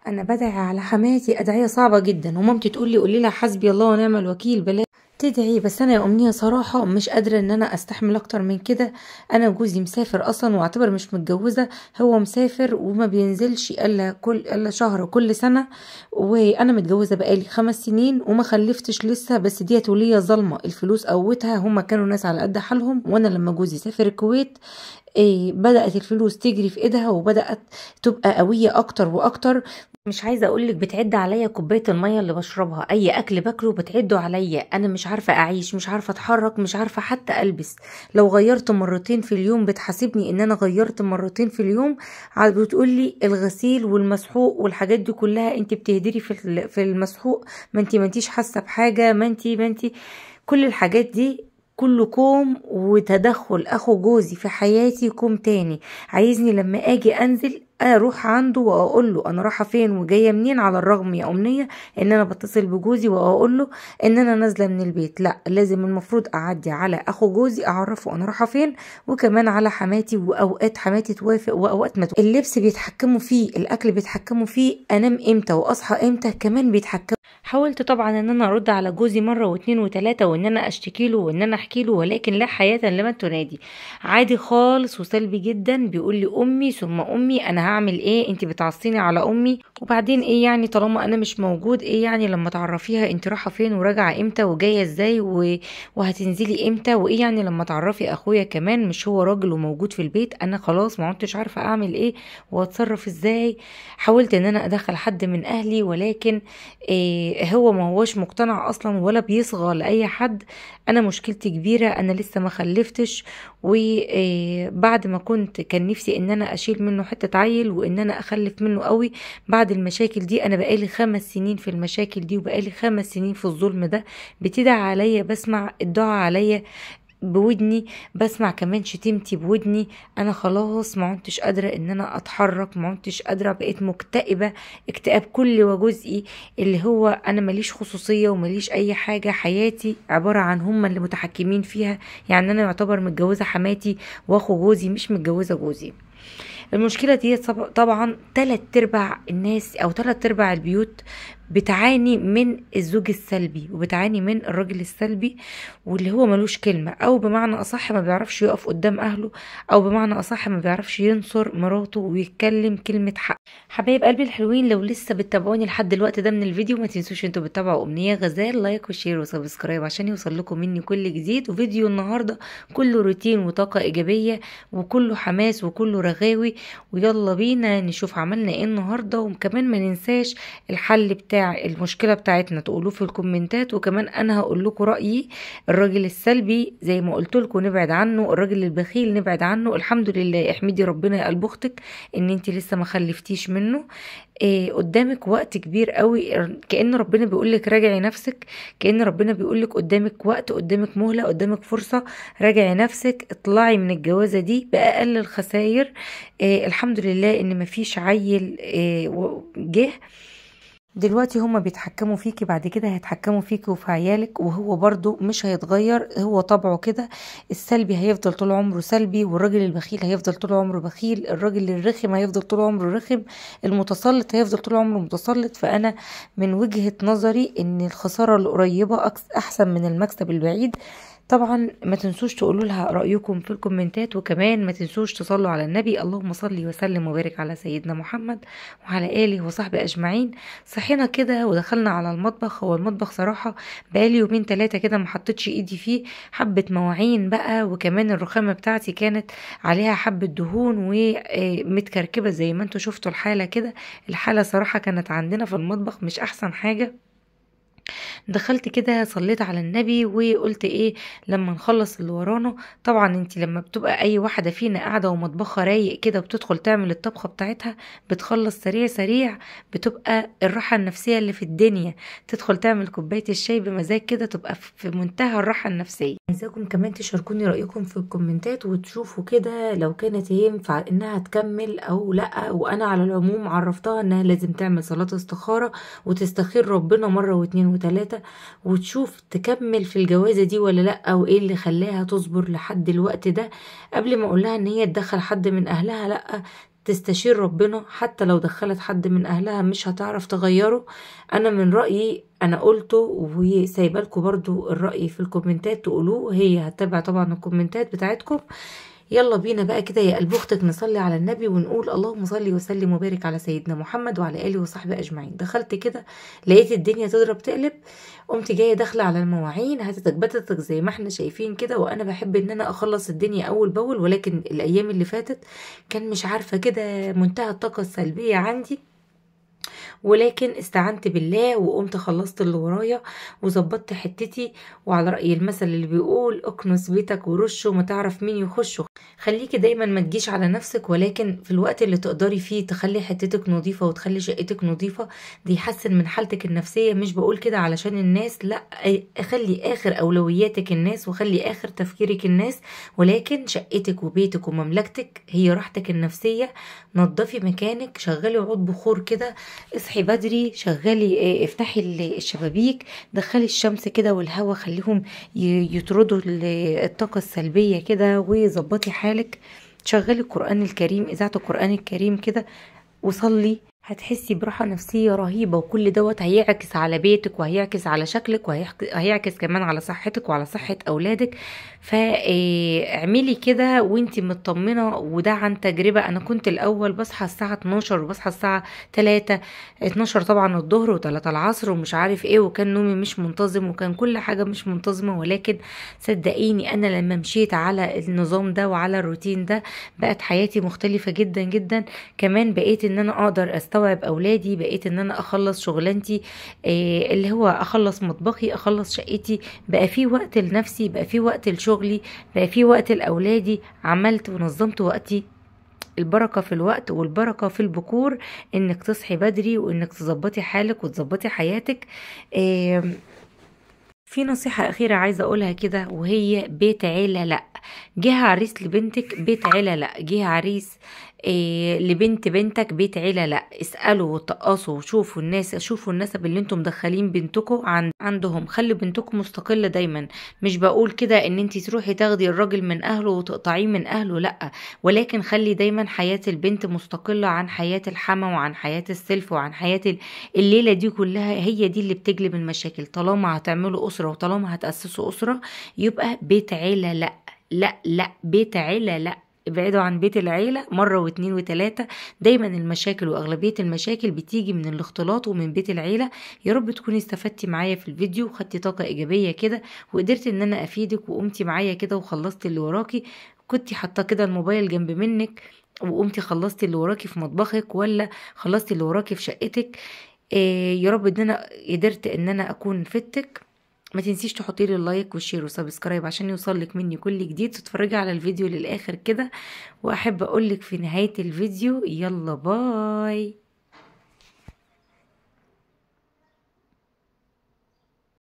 انا بدعي على حماتي ادعيه صعبه جدا، ومامتي تقول لي قولي لها حسبي الله ونعم الوكيل بلاش تدعي. بس انا يا امنيه صراحه مش قادره ان انا استحمل اكتر من كده. انا جوزي مسافر اصلا واعتبر مش متجوزه، هو مسافر وما بينزلش الا شهر كل سنه. وانا متجوزه بقالي 5 سنين وما خلفتش لسه، بس ديت ولية ظلمه الفلوس قوتها. هما كانوا ناس على قد حالهم، وانا لما جوزي سافر الكويت بدأت الفلوس تجري في ايدها وبدأت تبقى قوية اكتر واكتر. مش عايزه اقولك بتعد عليا كوبايه الميه اللي بشربها، اي اكل باكله بتعده عليا. انا مش عارفه اعيش، مش عارفه اتحرك، مش عارفه حتى البس. لو غيرت مرتين في اليوم بتحاسبني ان انا غيرت مرتين في اليوم. بتقولي الغسيل والمسحوق والحاجات دي كلها انت بتهدري في المسحوق، ما انتيش حاسه بحاجه، ما انتي كل الحاجات دي كله كوم وتدخل اخو جوزي في حياتي كوم تاني. عايزني لما اجي انزل اروح عنده واقول له انا رايحه فين وجايه منين، على الرغم يا امنيه ان انا بتصل بجوزي واقول له ان انا نازله من البيت. لا، لازم المفروض اعدي على اخو جوزي اعرفه انا رايحه فين، وكمان على حماتي، واوقات حماتي توافق واوقات ما توافق. اللبس بيتحكموا فيه، الاكل بيتحكموا فيه، انام امتى واصحى امتى كمان بيتحكموا. حاولت طبعا ان انا ارد على جوزي مره واتنين وتلاته، وان انا اشتكي له وان انا احكي له، ولكن لا حياه لمن تنادي. عادي خالص وسلبي جدا، بيقول لي امي ثم امي. انا هعمل ايه؟ انت بتعصيني على امي، وبعدين ايه يعني طالما انا مش موجود؟ ايه يعني لما تعرفيها انت رايحه فين وراجعه امتى وجايه ازاي وهتنزلي امتى؟ وايه يعني لما تعرفي اخويا كمان مش هو راجل وموجود في البيت؟ انا خلاص ما عدتش عارفه اعمل ايه واتصرف ازاي. حاولت ان انا ادخل حد من اهلي، ولكن هو ما هوش مقتنع اصلا ولا بيصغى لاي حد. انا مشكلتي كبيره، انا لسه ما خلفتش، وبعد ما كان نفسي ان انا اشيل منه حته عيل وان انا اخلف منه قوي. بعد المشاكل دي انا بقالي 5 سنين في المشاكل دي، وبقالي 5 سنين في الظلم ده. بتدعي عليا، بسمع الدعاء عليا بودني، بسمع كمان شتيمتي بودني. انا خلاص ما عدتش قادره ان انا اتحرك، ما عدتش قادره، بقيت مكتئبه اكتئاب كل وجزئي، اللي هو انا ماليش خصوصيه وماليش اي حاجه. حياتي عباره عن هم اللي متحكمين فيها. يعني انا يعتبر متجوزه حماتي واخو جوزي، مش متجوزه جوزي. المشكلة دي طبعا 3/4 الناس او 3/4 البيوت بتعاني من الزوج السلبي، وبتعاني من الراجل السلبي، واللي هو ملوش كلمة، او بمعنى اصح ما بيعرفش يقف قدام اهله، او بمعنى اصح ما بيعرفش ينصر مراته ويتكلم كلمة حق. حبايب قلبي الحلوين، لو لسه بتتابعوني لحد الوقت ده من الفيديو ما تنسوش انتوا بتتابعوا امنية غزال، لايك وشير وسبسكرايب عشان يوصل لكم مني كل جديد. وفيديو النهاردة كله روتين وطاقة ايجابية وكله حماس وكله رغاوي، ويلا بينا نشوف عملنا ايه النهاردة. وكمان ما ننساش الحل بتاع المشكلة بتاعتنا تقولوه في الكومنتات، وكمان انا هقول لكم رأيي. الراجل السلبي زي ما قلت لكم نبعد عنه، الراجل البخيل نبعد عنه. الحمد لله، احمدي ربنا يا قلب اختك ان انت لسه ما خلفتيش منه. قدامك وقت كبير قوي، كأن ربنا بيقولك راجعي نفسك، كأن ربنا بيقولك قدامك وقت، قدامك مهلة، قدامك فرصة. راجعي نفسك، اطلعي من الجوازة دي بأقل الخسائر. الحمد لله ان مفيش عيل جه. دلوقتي هما بيتحكموا فيكي، بعد كده هيتحكموا فيكي وفي عيالك، وهو برضو مش هيتغير، هو طبعه كده. السلبي هيفضل طول عمره سلبي، والراجل البخيل هيفضل طول عمره بخيل، الراجل الرخم هيفضل طول عمره رخم، المتسلط هيفضل طول عمره متسلط. فأنا من وجهة نظري ان الخسارة القريبة احسن من المكسب البعيد. طبعا ما تنسوش تقولوا لها رأيكم في الكومنتات، وكمان ما تنسوش تصلوا على النبي. اللهم صل وسلم وبارك على سيدنا محمد وعلى آله وصحبه أجمعين. صحينا كده ودخلنا على المطبخ. هو المطبخ صراحة بقالي يومين 3 كده ما حطيتش ايدي فيه، حبة مواعين بقى، وكمان الرخامة بتاعتي كانت عليها حبة دهون ومتكركبة زي ما انتوا شفتوا الحالة كده. الحالة صراحة كانت عندنا في المطبخ مش أحسن حاجة. دخلت كده صليت على النبي وقلت ايه لما نخلص اللي ورانا. طبعا انت لما بتبقى اي واحدة فينا قاعدة ومطبخها رايق كده وبتدخل تعمل الطبخة بتاعتها بتخلص سريع سريع، بتبقى الراحة النفسية اللي في الدنيا. تدخل تعمل كوباية الشاي بمزاج كده، تبقى في منتهى الراحة النفسية. عايزاكم كمان تشاركوني رأيكم في الكومنتات وتشوفوا كده لو كانت ينفع انها تكمل او لا. وانا على العموم عرفتها انها لازم تعمل صلاة استخارة وتستخير ربنا مرة واتنين وتلاتة، وتشوف تكمل في الجوازة دي ولا لا، وايه اللي خلاها تصبر لحد الوقت ده. قبل ما اقولها ان هي تدخل حد من اهلها، لا، تستشير ربنا، حتى لو دخلت حد من اهلها مش هتعرف تغيره. انا من رأيي انا قلته، وسايبه لكم برضو الرأي في الكومنتات تقولوه، هي هتتابع طبعا الكومنتات بتاعتكم. يلا بينا بقى كده يا قلب اختك نصلي على النبي ونقول اللهم صل وسلم وبارك على سيدنا محمد وعلى اله وصحبه اجمعين. دخلت كده لقيت الدنيا تضرب تقلب، قمت جايه داخله على المواعين هتتك بتتك زي ما احنا شايفين كده. وانا بحب ان انا اخلص الدنيا اول باول، ولكن الايام اللي فاتت كان مش عارفه كده منتهى الطاقه السلبيه عندي، ولكن استعنت بالله وقمت خلصت اللي ورايا وظبطت حتتي. وعلى رأي المثل اللي بيقول اكنس بيتك ورشه وما تعرف مين يخشه. خليكي دايما ما تجيش على نفسك، ولكن في الوقت اللي تقدري فيه تخلي حتتك نظيفة وتخلي شقتك نظيفة، دي يحسن من حالتك النفسية. مش بقول كده علشان الناس، لا، خلي اخر اولوياتك الناس وخلي اخر تفكيرك الناس، ولكن شقتك وبيتك ومملكتك هي راحتك النفسية. نظفي مكانك، شغلي عود بخور كده، اصحي بدري، شغلي افتحي الشبابيك، دخلي الشمس كده والهواء، خليهم يطردوا الطاقة السلبية كده، وظبطي حالك. شغلي القرآن الكريم، إذاعة القرآن الكريم كده، وصلي، هتحسي براحة نفسية رهيبة. وكل دوت هيعكس على بيتك وهيعكس على شكلك وهيعكس كمان على صحتك وعلى صحة أولادك. فاعملي كده وانتي مطمنة، وده عن تجربة. أنا كنت الأول بصحى الساعة 12 وبصحى الساعة 3، 12 طبعا الظهر و3 العصر ومش عارف ايه، وكان نومي مش منتظم وكان كل حاجة مش منتظمة. ولكن صدقيني أنا لما مشيت على النظام ده وعلى الروتين ده بقت حياتي مختلفة جدا جدا. كمان بقيت ان انا اقدر استوعب اولادي، بقيت ان انا اخلص شغلانتي، اللي هو اخلص مطبخي، اخلص شقتي، بقى في وقت لنفسي، بقى في وقت لشغلي، بقى في وقت لاولادي. عملت ونظمت وقتي. البركة في الوقت والبركة في البكور، انك تصحي بدري وانك تظبطي حالك وتظبطي حياتك. في نصيحة أخيرة عايزة أقولها كده، وهي بيت عيلة لأ. جه عريس لبنتك بيت عيلة لأ، جه عريس لبنت بنتك بيت عيلة لأ. اسألوا وتقصوا وشوفوا الناس، شوفوا النسب اللي انتم مدخلين بنتكم عندهم. خلي بنتكم مستقلة دايما. مش بقول كده ان انتي تروحي تاخدي الراجل من أهله وتقطعيه من أهله، لأ، ولكن خلي دايما حياة البنت مستقلة عن حياة الحما وعن حياة السلف وعن حياة الليلة دي كلها. هي دي اللي بتجلب المشاكل. طالما هتعملوا أسرة وطالما هتأسسوا أسرة، يبقى بيت عيلة لأ. لا لا، بيت عيلة لا. ابعدوا عن بيت العيلة مرة واثنين وثلاثة. دايما المشاكل واغلبية المشاكل بتيجي من الاختلاط ومن بيت العيلة. يا رب تكوني استفدتي معايا في الفيديو وخدتي طاقة ايجابية كده، وقدرت ان انا افيدك، وقمتي معايا كده وخلصت اللي وراكي. كنتي حاطه كده الموبايل جنب منك وقمتي خلصتي اللي وراكي في مطبخك، ولا خلصتي اللي وراكي في شقتك. يا رب ان انا قدرت ان انا اكون فدتك. ما تنسيش تحطي لي اللايك والشير وسبسكرايب عشان يوصلك مني كل جديد، تتفرجي على الفيديو للاخر كده. واحب اقولك في نهاية الفيديو يلا باي.